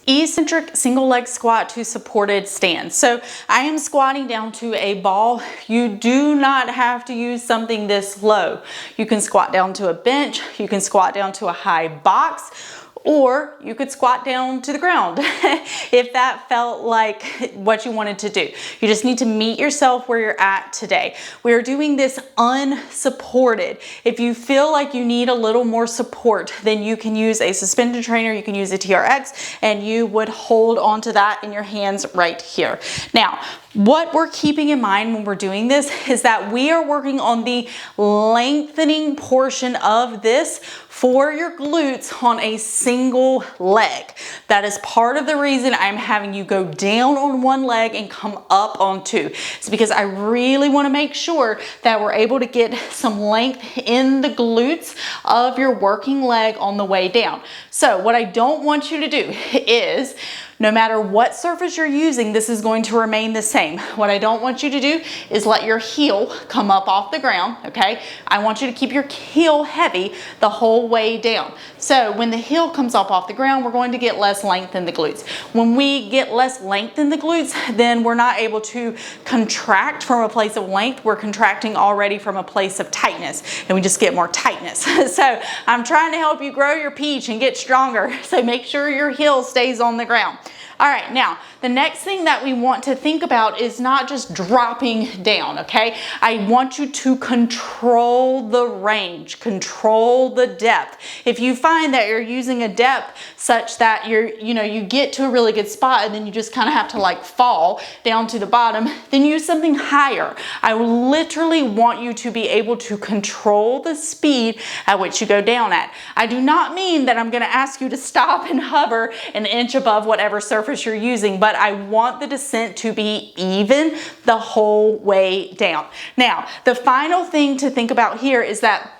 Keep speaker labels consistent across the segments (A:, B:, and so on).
A: eccentric single leg squat to supported stand. So I am squatting down to a ball. You do not have to use something this low. You can squat down to a bench, you can squat down to a high box, or you could squat down to the ground if that felt like what you wanted to do. You just need to meet yourself where you're at today. We are doing this unsupported. If you feel like you need a little more support, then you can use a suspended trainer, you can use a TRX, and you would hold onto that in your hands right here. Now, what we're keeping in mind when we're doing this is that we are working on the lengthening portion of this for your glutes on a single leg. That is part of the reason I'm having you go down on one leg and come up on two. It's because I really want to make sure that we're able to get some length in the glutes of your working leg on the way down. So what I don't want you to do is, no matter what surface you're using, this is going to remain the same. What I don't want you to do is let your heel come up off the ground, okay? I want you to keep your heel heavy the whole way down. So when the heel comes up off the ground, we're going to get less length in the glutes. When we get less length in the glutes, then we're not able to contract from a place of length. We're contracting already from a place of tightness, and we just get more tightness. So I'm trying to help you grow your peach and get stronger. So make sure your heel stays on the ground. All right, now the next thing that we want to think about is not just dropping down, okay? I want you to control the range, control the depth. If you find that you're using a depth such that you get to a really good spot and then you just kind of have to like fall down to the bottom, then use something higher. I literally want you to be able to control the speed at which you go down at. I do not mean that I'm gonna ask you to stop and hover an inch above whatever surface you're using, but I want the descent to be even the whole way down. Now, the final thing to think about here is that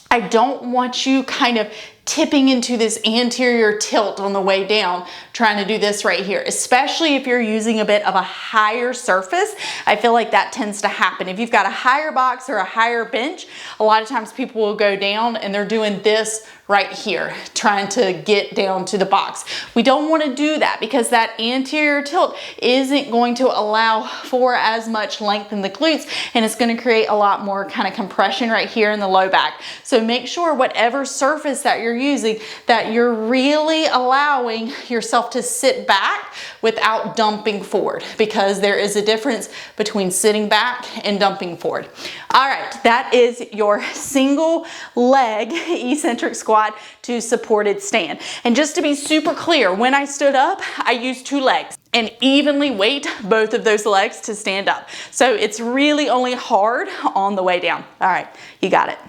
A: I don't want you kind of tipping into this anterior tilt on the way down, trying to do this right here, especially if you're using a bit of a higher surface. I feel like that tends to happen. If you've got a higher box or a higher bench, a lot of times people will go down and they're doing this right here, trying to get down to the box. We don't want to do that because that anterior tilt isn't going to allow for as much length in the glutes, and it's going to create a lot more kind of compression right here in the low back. So make sure whatever surface that you're using, that you're really allowing yourself to sit back without dumping forward, because there is a difference between sitting back and dumping forward. All right, that is your single leg eccentric squat to supported stand. And just to be super clear, when I stood up, I used two legs and evenly weight both of those legs to stand up. So it's really only hard on the way down. All right, you got it.